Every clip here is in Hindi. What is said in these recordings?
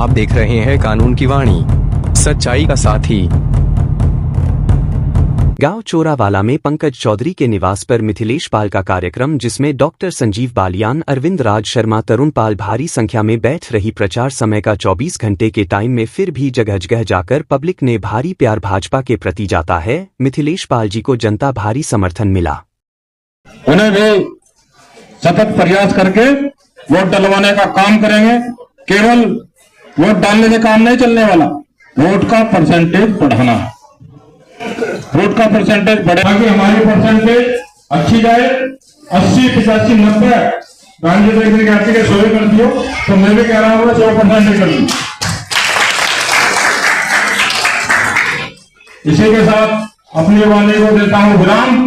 आप देख रहे हैं कानून की वाणी, सच्चाई का साथी। गांव चोरावाला में पंकज चौधरी के निवास पर मिथिलेश पाल का कार्यक्रम, जिसमें डॉक्टर संजीव बालियान, अरविंद राज शर्मा, तरुण पाल भारी संख्या में बैठ रही। प्रचार समय का 24 घंटे के टाइम में फिर भी जगह जगह जाकर पब्लिक ने भारी प्यार भाजपा के प्रति जाता है। मिथिलेश पाल जी को जनता भारी समर्थन मिला। उन्हें भी सतत प्रयास करके वोट डलवाने का काम करेंगे। केवल वोट डालने से काम नहीं चलने वाला, वोट का परसेंटेज बढ़ाना है। वोट का परसेंटेज बढ़ेगा कि हमारी परसेंटेज अच्छी जाए। 80, 85, 90 गांधी जी कहते हैं 100 कर दियो, तो मैं भी कह रहा हूँ 100% कर दी। इसी के साथ अपनी वाणी को देता हूँ विराम।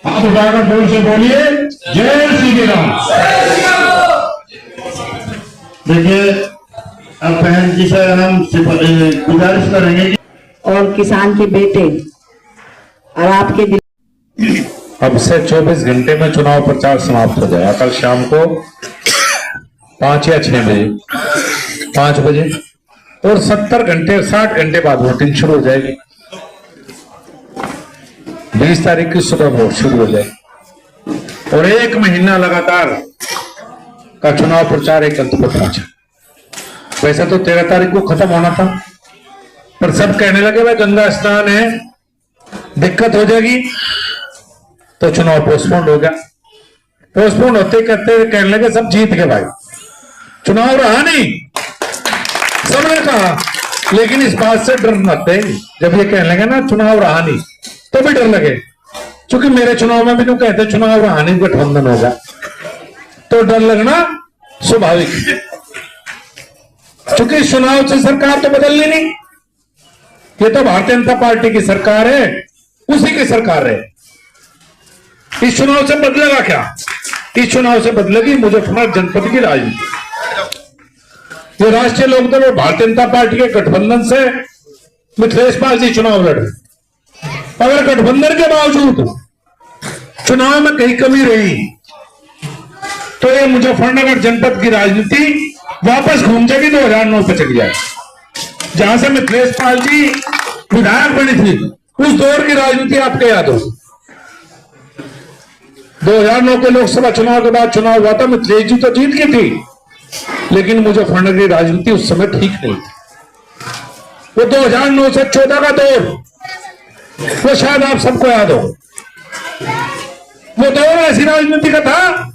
हाथ उठाकर जोर से बोलिए, जय श्री राम। देखिए, अब बहन जी से हम गुजारिश करेंगे और किसान के बेटे और आपके दिल। अब से 24 घंटे में चुनाव प्रचार समाप्त हो जाएगा। कल शाम को 5 या 6 बजे, 5 बजे, और 70 घंटे 60 घंटे बाद वोटिंग शुरू हो जाएगी। 20 तारीख की सुबह वोट शुरू हो जाएगी और 1 महीना लगातार का चुनाव प्रचार एक अंत पर पहुंचा। वैसे तो 13 तारीख को खत्म होना था, पर सब कहने लगे भाई गंगा स्नान है, दिक्कत हो जाएगी, तो चुनाव पोस्टपोन हो गया। पोस्टपोन होते कहते कहने लगे सब जीत गए भाई, चुनाव रहा नहीं, सबने कहा। लेकिन इस बात से डर मत थे, जब ये कहने लगे ना चुनाव रहा नहीं, तो भी डर लगे, क्योंकि मेरे चुनाव में भी तो कहते चुनाव रहा नहीं, गठबंधन होगा, तो डर लगना स्वाभाविक। क्योंकि इस चुनाव से सरकार तो बदलनी नहीं, ये तो भारतीय जनता पार्टी की सरकार है, उसी की सरकार है। इस चुनाव से बदलेगा क्या? इस चुनाव से बदलेगी मुजफ्फरनगर जनपद की राजनीति। ये राष्ट्रीय लोकदल और भारतीय जनता पार्टी के गठबंधन से मिथिलेश पाल जी चुनाव लड़ रहे। अगर गठबंधन के बावजूद चुनाव में कहीं कमी रही, तो ये मुजफ्फरनगर जनपद की राजनीति वापस घूम जाएगी, 2009 पे चली जाए। जहां से मिथिलेश पाल जी विधायक बनी थी, उस दौर की राजनीति आपको याद हो। 2009 के लोकसभा चुनाव के बाद चुनाव हुआ था, मिथिलेश जी तो जीत गई थी, लेकिन मुजफ्फरनगर की राजनीति उस समय ठीक नहीं थी। वो 2009 से 14 का दौर, वो शायद आप सबको याद हो। वो दौर ऐसी राजनीति का था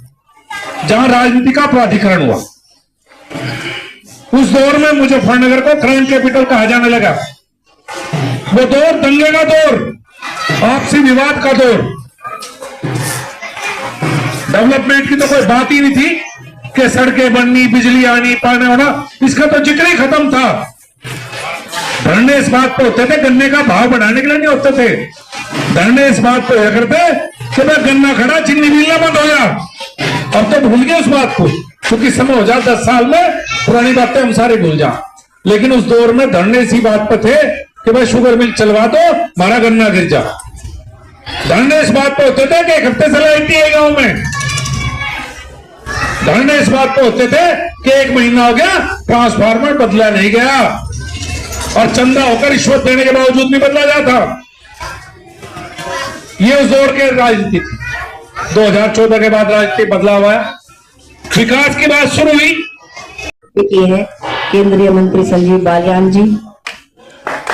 जहां राजनीति का प्राधिकरण हुआ। उस दौर में मुजफ्फरनगर को क्राइम कैपिटल कहा जाने लगा। वो दौर दंगे का दौर, आपसी विवाद का दौर, डेवलपमेंट की तो कोई बात ही नहीं थी कि सड़कें बननी, बिजली आनी, पानी होना, इसका तो जिक्र ही खत्म था। धरने इस बात पर होते थे गन्ने का भाव बढ़ाने के लिए नहीं होते थे, धरने इस बात पर होया करते कि भाई गन्ना खड़ा, चीनी मिलना बंद हो गया। अब तो भूल गए उस बात को, क्योंकि समय हो जाए 10 साल में, पुरानी बातें हम सारे भूल जा। लेकिन उस दौर में धरने इसी बात पर थे कि भाई शुगर मिल चलवा दो, हमारा गन्ना गिर जा। धरने इस बात पर होते थे कि 1 हफ्ते से लाइट नहीं है गांव में। धरने इस बात पर होते थे कि 1 महीना हो गया, ट्रांसफार्मर बदला नहीं गया, और चंदा होकर रिश्वत देने के बावजूद नहीं बदला जाता। ये उस दौर की राजनीति थी। 2014 के बाद राजनीति बदलाव आया, विकास की बात शुरू हुई। ये है केंद्रीय मंत्री संजीव बालियान जी,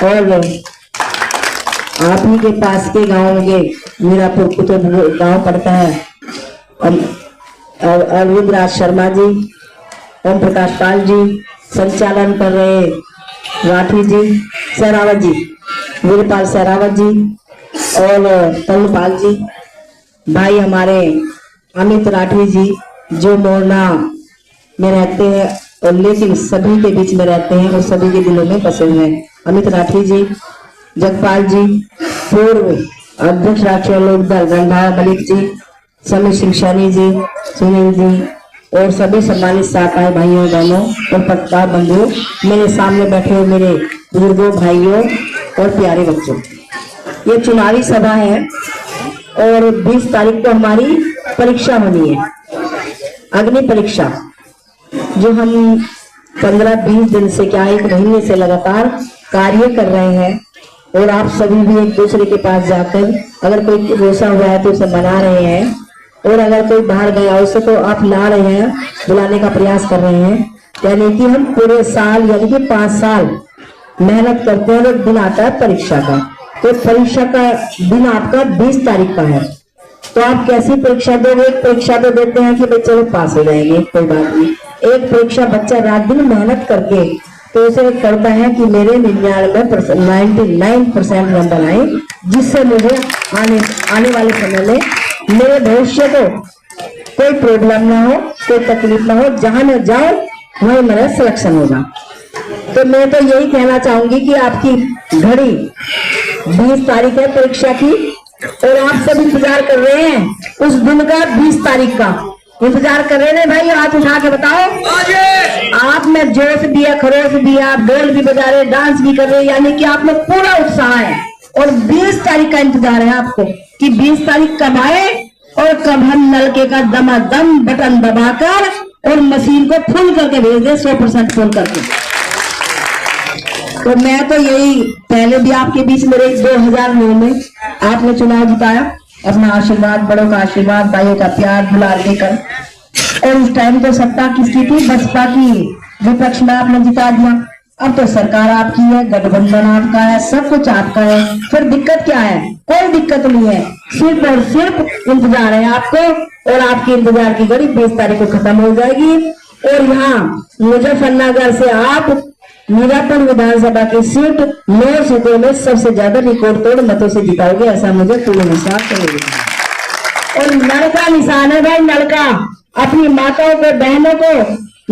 और आप ही के पास के गांव में मीरापुर कुतुब गांव पड़ता है, और अरविंद राज शर्मा जी, ओम प्रकाश पाल जी, संचालन कर रहे राठी जी, सहरावत जी, वीरपाल सहरावत जी, और तरुण पाल जी, भाई हमारे अमित राठी जी जो मोरना में रहते हैं और लेकिन सभी के बीच में रहते हैं और सभी के दिलों में बसे हुए हैं। अमित राठी जी, जगपाल जी, पूर्व अध्यक्ष राष्ट्रीय लोकदल रंधावा मलिक जी, समीर सिंह सैनी जी, सुनील जी, और सभी सम्मानित सहकारी भाइयों बहनों और पत्रकार बंधुओं, मेरे सामने बैठे हुए मेरे बुजुर्गों, भाइयों और प्यारे बच्चों, ये चुनावी सभा है और 20 तारीख को हमारी परीक्षा होनी है, अग्नि परीक्षा, जो हम 15-20 दिन से क्या 1 महीने से लगातार कार्य कर रहे हैं। और आप सभी भी एक दूसरे के पास जाकर अगर कोई रोसा हुआ है तो उसे मना रहे हैं, और अगर कोई बाहर गया उसे तो आप ला रहे हैं, बुलाने का प्रयास कर रहे हैं। यानी कि हम पूरे साल यानी कि 5 साल मेहनत करते हैं। और दिन आता है परीक्षा का, तो परीक्षा का दिन आपका 20 तारीख का है। तो आप कैसी परीक्षा दोगे? एक परीक्षा तो देते हैं कि बच्चे लोग पास हो जाएंगे, कोई बात नहीं। एक परीक्षा बच्चा रात दिन मेहनत करके तो उसे करता है कि मेरे 99% नंबर आए, जिससे मुझे आने वाले समय में मेरे भविष्य को कोई प्रॉब्लम ना हो, कोई तकलीफ ना हो, जहां मैं जाऊं वहीं मेरा सिलेक्शन होगा। तो मैं तो यही कहना चाहूंगी कि आपकी घड़ी 20 तारीख है परीक्षा की, और आप सब इंतजार कर रहे हैं उस दिन का। 20 तारीख का इंतजार कर रहे हैं भाई, हाथ उठा के बताओ। आप में जोश भी है, खरोश भी है, आप ढोल भी बजा रहे, डांस भी कर रहे, यानी कि आप में पूरा उत्साह है। और 20 तारीख का इंतजार है आपको कि 20 तारीख कब आए और कब हम नलके का दमादम बटन दबाकर और मशीन को फुल करके भेज दे, 100% फुल करके। तो मैं तो यही पहले भी आपके बीच में रही, 2009 में आपने चुनाव जिताया, अपना आशीर्वाद, बड़ों का आशीर्वाद, भाइयों का प्यार दुलार देकर। और उस टाइम तो सत्ता किसकी थी? बसपा की। विपक्ष में आपने जिता दिया। अब तो सरकार आपकी है, गठबंधन आपका है, सब कुछ आपका है। फिर दिक्कत क्या है? कोई दिक्कत नहीं है, सिर्फ और सिर्फ इंतजार है आपको। और आपकी इंतजार की घड़ी 20 तारीख को खत्म हो जाएगी। और यहाँ मुजफ्फरनगर से आप मीरापुर विधानसभा की सीट 9 सीटों में सबसे ज्यादा रिकॉर्ड तोड़ मतों से जिताओगे, ऐसा मुझे पूर्ण विश्वास है। और नल का निशान है भाई, नल का। अपनी माताओं को, बहनों को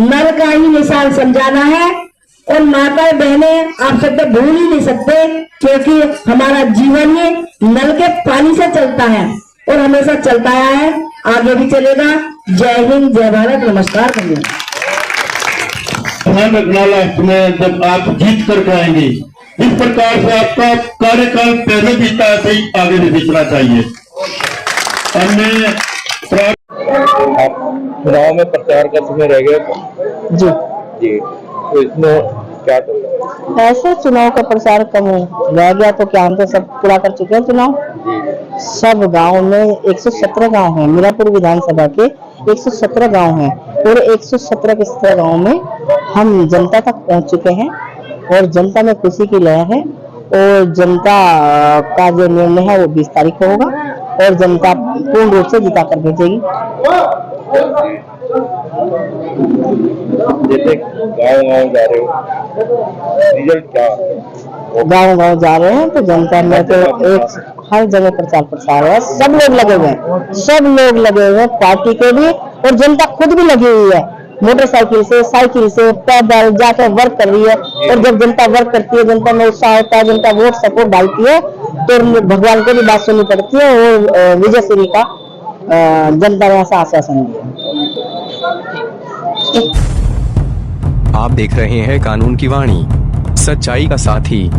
नल का ही निशान समझाना है। और माता बहनें आप सब तो भूल ही नहीं सकते, क्योंकि हमारा जीवन ही नल के पानी से चलता है और हमेशा चलता आया है, आगे भी चलेगा। जय हिंद, जय भारत, नमस्कार। धन्यवाद। ध्यान रखना लास्ट में जब आप जीत कर आएंगे, इस प्रकार से आपका कार्यकाल पहले बीता ऐसे ही आगे भी बीतना चाहिए। हमने चुनाव में प्रचार का समय रह गया जी जी, तो इसमें क्या करें? ऐसे चुनाव का प्रचार कम रह गया तो क्या, हम तो सब पूरा कर चुके हैं चुनाव। सब गांव में 117 गांव हैं, मीरापुर विधानसभा के 117 गांव हैं, और 117 के 17 गांव में हम जनता तक पहुंच चुके हैं। और जनता में खुशी की लहर है। और जनता का जो निर्णय है वो 20 तारीख को होगा, और जनता पूर्ण रूप से जिता कर भेजेगी। जैसे गाँव जा रहे हो, रिजल्ट क्या? गाँव जा रहे हैं तो जनता में तो एक हर जगह प्रचार है, सब लोग लगे हुए हैं, सब लोग लगे हुए हैं, पार्टी के भी और जनता खुद भी लगी हुई है। मोटरसाइकिल से, साइकिल से, पैदल जाकर वर्क कर रही है। और जब जनता वर्क करती है, जनता में उत्साह होता है, जनता वोट सपोर्ट डालती है, तो भगवान को भी बात सुननी पड़ती है। और विजय श्री का जनता ने ऐसा आश्वासन दिया। आप देख रहे हैं कानून की वाणी, सच्चाई का साथी।